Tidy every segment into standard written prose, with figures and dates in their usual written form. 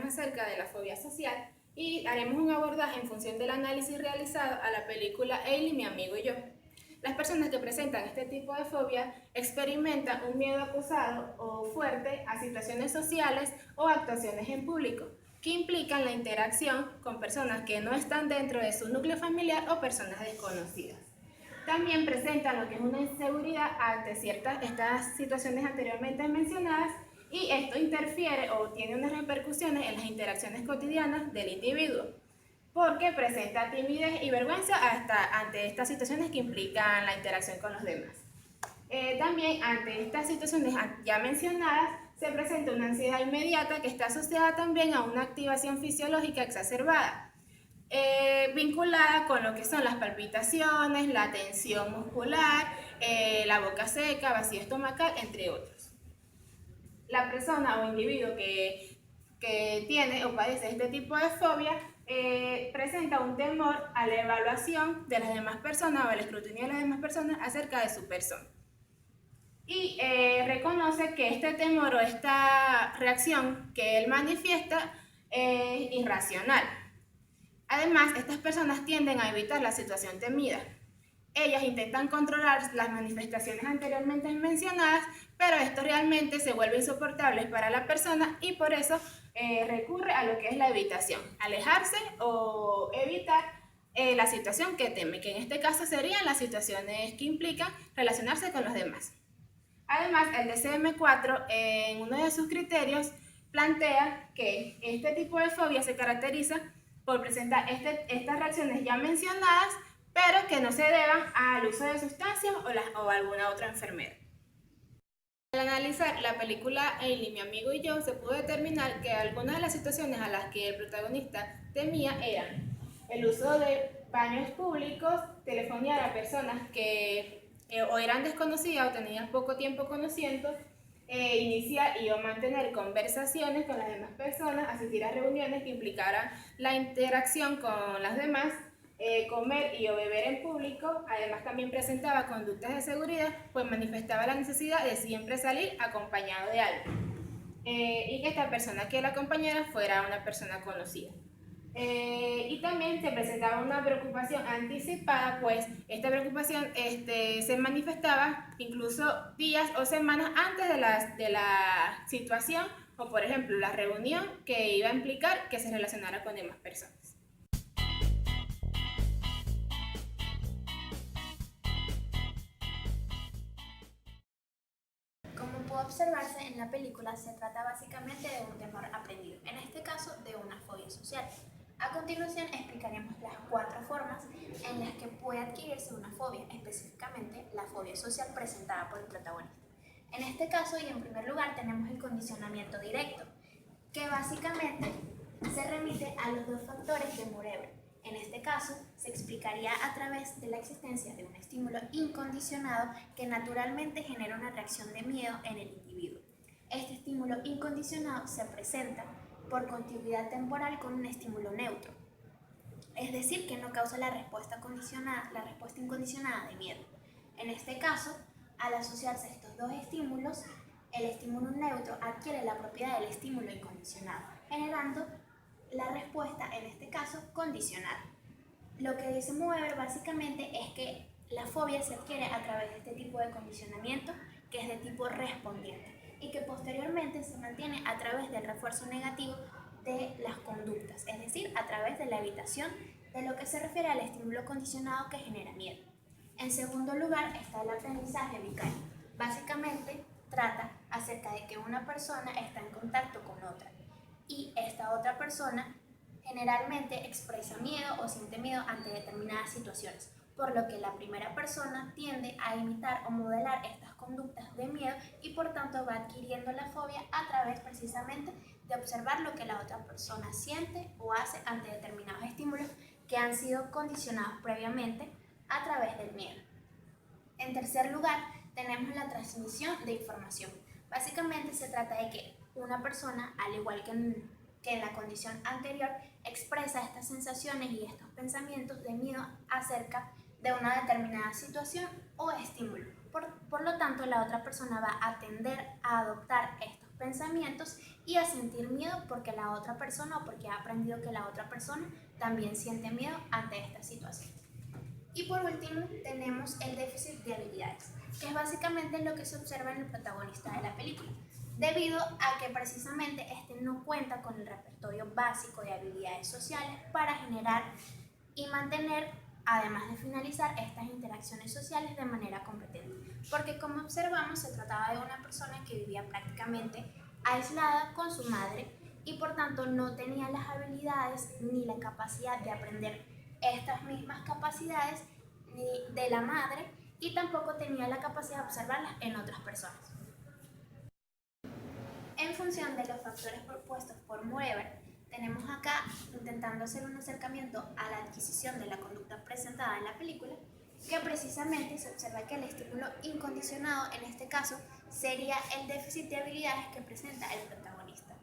hablaremos acerca de la fobia social y haremos un abordaje en función del análisis realizado a la película Ailey, mi amigo y yo. Las personas que presentan este tipo de fobia experimentan un miedo acusado o fuerte a situaciones sociales o actuaciones en público, que implican la interacción con personas que no están dentro de su núcleo familiar o personas desconocidas. También presentan lo que es una inseguridad ante estas situaciones anteriormente mencionadas, y esto interfiere o tiene unas repercusiones en las interacciones cotidianas del individuo, porque presenta timidez y vergüenza ante estas situaciones que implican la interacción con los demás. También ante estas situaciones ya mencionadas se presenta una ansiedad inmediata que está asociada también a una activación fisiológica exacerbada, vinculada con lo que son las palpitaciones, la tensión muscular, la boca seca, vacío estomacal, entre otros. La persona o individuo que tiene o padece este tipo de fobia presenta un temor a la evaluación de las demás personas o al escrutinio de las demás personas acerca de su persona. Y reconoce que este temor o esta reacción que él manifiesta es irracional. Además, estas personas tienden a evitar la situación temida. Ellas intentan controlar las manifestaciones anteriormente mencionadas, pero esto realmente se vuelve insoportable para la persona y por eso recurre a lo que es la evitación, alejarse o evitar la situación que teme, que en este caso serían las situaciones que implican relacionarse con los demás. Además, el DSM-4 en uno de sus criterios plantea que este tipo de fobia se caracteriza por presentar estas reacciones ya mencionadas, pero que no se deban al uso de sustancias o alguna otra enfermedad. Al analizar la película Ailey, mi amigo y yo, se pudo determinar que algunas de las situaciones a las que el protagonista temía eran el uso de baños públicos, telefonear a personas que o eran desconocidas o tenían poco tiempo conociendo, iniciar y o mantener conversaciones con las demás personas, asistir a reuniones que implicaran la interacción con las demás, comer y o beber en público. Además también presentaba conductas de seguridad, pues manifestaba la necesidad de siempre salir acompañado de alguien, y que esta persona que la acompañara fuera una persona conocida. Y también se presentaba una preocupación anticipada, pues esta preocupación se manifestaba incluso días o semanas antes de la situación o, por ejemplo, la reunión que iba a implicar que se relacionara con demás personas. Como pudo observarse en la película, se trata básicamente de un temor aprendido, en este caso de una fobia social. A continuación explicaremos las 4 formas en las que puede adquirirse una fobia, específicamente la fobia social presentada por el protagonista. En este caso y en primer lugar tenemos el condicionamiento directo, que básicamente se remite a los 2 factores de Morever. En este caso, se explicaría a través de la existencia de un estímulo incondicionado que naturalmente genera una reacción de miedo en el individuo. Este estímulo incondicionado se presenta por contiguidad temporal con un estímulo neutro, es decir, que no causa la respuesta incondicionada de miedo. En este caso, al asociarse estos 2 estímulos, el estímulo neutro adquiere la propiedad del estímulo incondicionado, generando la respuesta, en este caso, condicionada. Lo que dice Moeber básicamente es que la fobia se adquiere a través de este tipo de condicionamiento, que es de tipo respondiente, y que posteriormente se mantiene a través del refuerzo negativo de las conductas, es decir, a través de la evitación de lo que se refiere al estímulo condicionado que genera miedo. En segundo lugar está el aprendizaje vicario. Básicamente trata acerca de que una persona está en contacto con otra y esta otra persona generalmente expresa miedo o siente miedo ante determinadas situaciones, por lo que la primera persona tiende a imitar o modelar estas conductas de miedo y por tanto va adquiriendo la fobia a través precisamente de observar lo que la otra persona siente o hace ante determinados estímulos que han sido condicionados previamente a través del miedo. En tercer lugar, tenemos la transmisión de información. Básicamente se trata de que una persona, al igual que en la condición anterior, expresa estas sensaciones y estos pensamientos de miedo acerca de una determinada situación o estímulo. Por lo tanto, la otra persona va a tender a adoptar estos pensamientos y a sentir miedo porque la otra persona o porque ha aprendido que la otra persona también siente miedo ante esta situación. Y por último tenemos el déficit de habilidades, que es básicamente lo que se observa en el protagonista de la película, debido a que precisamente este no cuenta con el repertorio básico de habilidades sociales para generar y mantener, además de finalizar estas interacciones sociales de manera competente. Porque como observamos, se trataba de una persona que vivía prácticamente aislada con su madre y por tanto no tenía las habilidades ni la capacidad de aprender estas mismas capacidades ni de la madre y tampoco tenía la capacidad de observarlas en otras personas. En función de los factores propuestos por Moeller, tenemos acá intentando hacer un acercamiento a la adquisición de la conducta presentada en la película, que precisamente se observa que el estímulo incondicionado en este caso sería el déficit de habilidades que presenta el protagonista.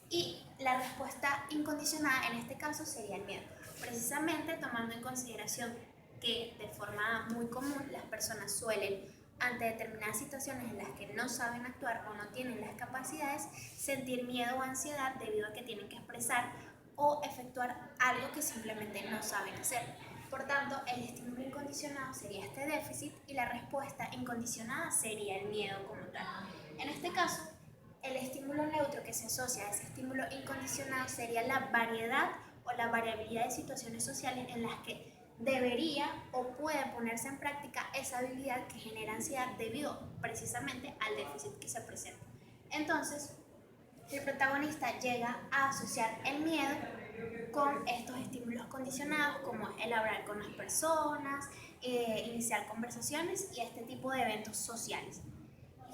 Y la respuesta incondicionada en este caso sería el miedo, precisamente tomando en consideración que de forma muy común las personas suelen, ante determinadas situaciones en las que no saben actuar o no tienen las capacidades, sentir miedo o ansiedad debido a que tienen que expresar o efectuar algo que simplemente no saben hacer. Por tanto, el estímulo incondicionado sería este déficit y la respuesta incondicionada sería el miedo como tal. En este caso, el estímulo neutro que se asocia a ese estímulo incondicionado sería la variedad o la variabilidad de situaciones sociales en las que debería o puede ponerse en práctica esa habilidad que genera ansiedad debido precisamente al déficit que se presenta. Entonces, el protagonista llega a asociar el miedo con estos estímulos condicionados como el hablar con las personas, iniciar conversaciones y este tipo de eventos sociales,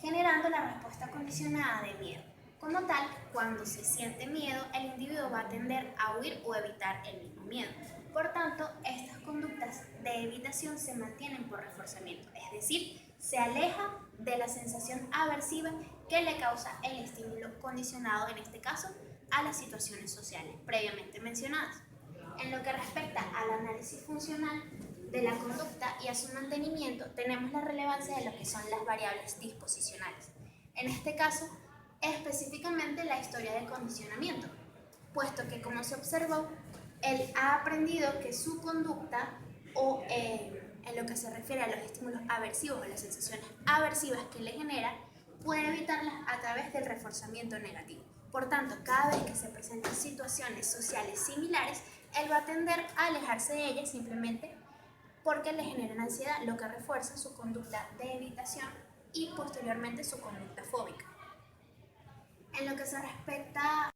generando la respuesta condicionada de miedo. Como tal, cuando se siente miedo, el individuo va a tender a huir o evitar el mismo miedo. Por tanto, estas conductas de evitación se mantienen por reforzamiento, es decir, se aleja de la sensación aversiva que le causa el estímulo condicionado, en este caso, a las situaciones sociales previamente mencionadas. En lo que respecta al análisis funcional de la conducta y a su mantenimiento, tenemos la relevancia de lo que son las variables disposicionales. En este caso, específicamente la historia del condicionamiento, puesto que, como se observó, él ha aprendido que su conducta o en lo que se refiere a los estímulos aversivos o las sensaciones aversivas que le genera, puede evitarlas a través del reforzamiento negativo. Por tanto, cada vez que se presentan situaciones sociales similares, él va a tender a alejarse de ellas simplemente porque le generan ansiedad, lo que refuerza su conducta de evitación y posteriormente su conducta fóbica. En lo que se respecta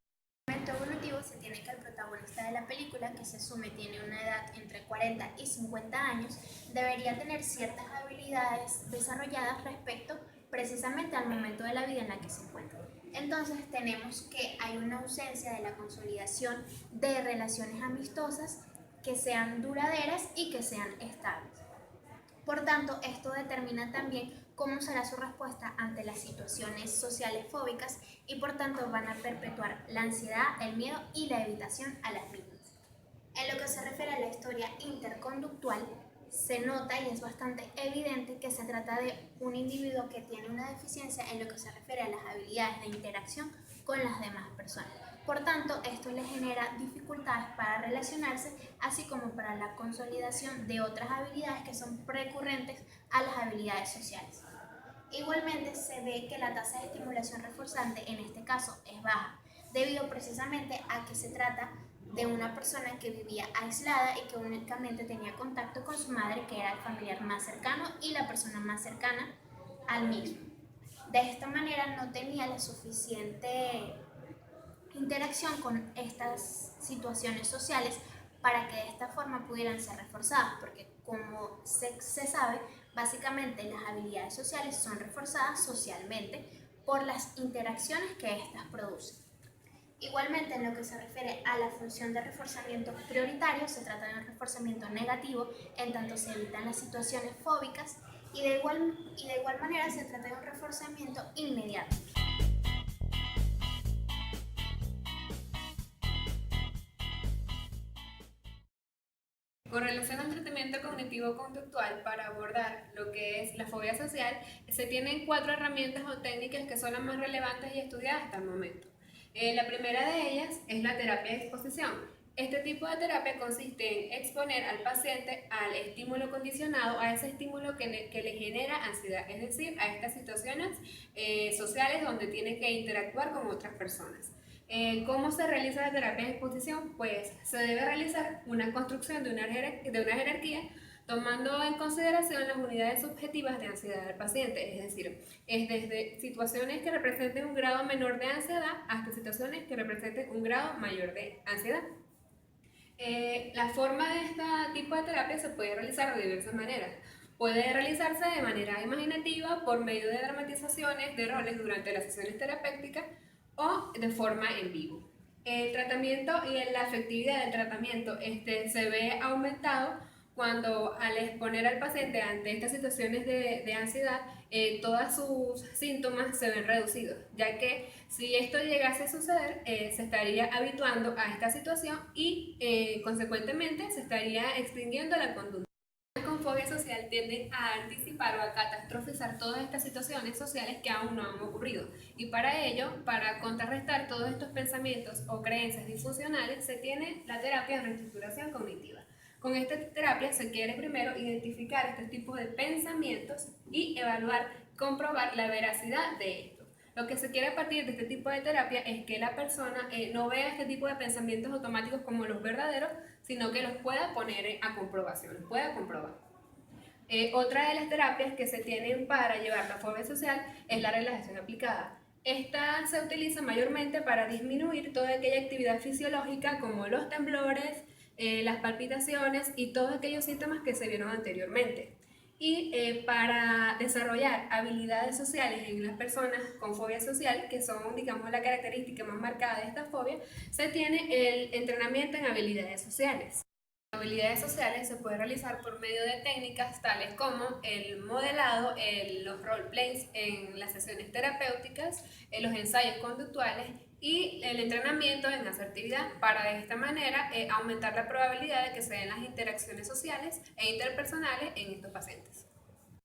evolutivo, se tiene que el protagonista de la película, que se asume tiene una edad entre 40 y 50 años, debería tener ciertas habilidades desarrolladas respecto precisamente al momento de la vida en la que se encuentra. Entonces tenemos que hay una ausencia de la consolidación de relaciones amistosas que sean duraderas y que sean estables. Por tanto, esto determina también cómo será su respuesta ante las situaciones sociales fóbicas y por tanto van a perpetuar la ansiedad, el miedo y la evitación a las mismas. En lo que se refiere a la historia interconductual, se nota y es bastante evidente que se trata de un individuo que tiene una deficiencia en lo que se refiere a las habilidades de interacción con las demás personas. Por tanto, esto le genera dificultades para relacionarse, así como para la consolidación de otras habilidades que son precurrentes a las habilidades sociales. Igualmente, se ve que la tasa de estimulación reforzante en este caso es baja, debido precisamente a que se trata de una persona que vivía aislada y que únicamente tenía contacto con su madre, que era el familiar más cercano y la persona más cercana al mismo. De esta manera no tenía la suficiente interacción con estas situaciones sociales para que de esta forma pudieran ser reforzadas, porque como se sabe, básicamente las habilidades sociales son reforzadas socialmente por las interacciones que éstas producen. Igualmente, en lo que se refiere a la función de reforzamiento prioritario, se trata de un reforzamiento negativo, en tanto se evitan las situaciones fóbicas, y de igual manera se trata de un reforzamiento inmediato. Con relación al tratamiento cognitivo-conductual para abordar lo que es la fobia social, se tienen 4 herramientas o técnicas que son las más relevantes y estudiadas hasta el momento. La primera de ellas es la terapia de exposición. Este tipo de terapia consiste en exponer al paciente al estímulo condicionado, a ese estímulo que le genera ansiedad, es decir, a estas situaciones sociales donde tiene que interactuar con otras personas. ¿Cómo se realiza la terapia de exposición? Pues se debe realizar una construcción de una jerarquía tomando en consideración las unidades subjetivas de ansiedad del paciente, es decir, es desde situaciones que representen un grado menor de ansiedad hasta situaciones que representen un grado mayor de ansiedad. La forma de este tipo de terapia se puede realizar de diversas maneras. Puede realizarse de manera imaginativa por medio de dramatizaciones de roles durante las sesiones terapéuticas o de forma en vivo. El tratamiento y la efectividad del tratamiento se ve aumentado cuando al exponer al paciente ante estas situaciones de ansiedad, todos sus síntomas se ven reducidos, ya que si esto llegase a suceder, se estaría habituando a esta situación y consecuentemente se estaría extinguiendo la conducta. Con fobia social tienden a anticipar o a catastrofizar todas estas situaciones sociales que aún no han ocurrido. Y para ello, para contrarrestar todos estos pensamientos o creencias disfuncionales, se tiene la terapia de reestructuración cognitiva. Con esta terapia se quiere primero identificar este tipo de pensamientos y evaluar, comprobar la veracidad de esto. Lo que se quiere a partir de este tipo de terapia es que la persona no vea este tipo de pensamientos automáticos como los verdaderos, sino que los pueda poner a comprobación, los pueda comprobar. Otra de las terapias que se tienen para llevar la fobia social es la relajación aplicada. Esta se utiliza mayormente para disminuir toda aquella actividad fisiológica como los temblores, las palpitaciones y todos aquellos síntomas que se vieron anteriormente. Y para desarrollar habilidades sociales en las personas con fobia social, que son, digamos, la característica más marcada de esta fobia, se tiene el entrenamiento en habilidades sociales. Habilidades sociales se puede realizar por medio de técnicas tales como el modelado, los roleplays en las sesiones terapéuticas, los ensayos conductuales y el entrenamiento en asertividad para de esta manera aumentar la probabilidad de que se den las interacciones sociales e interpersonales en estos pacientes.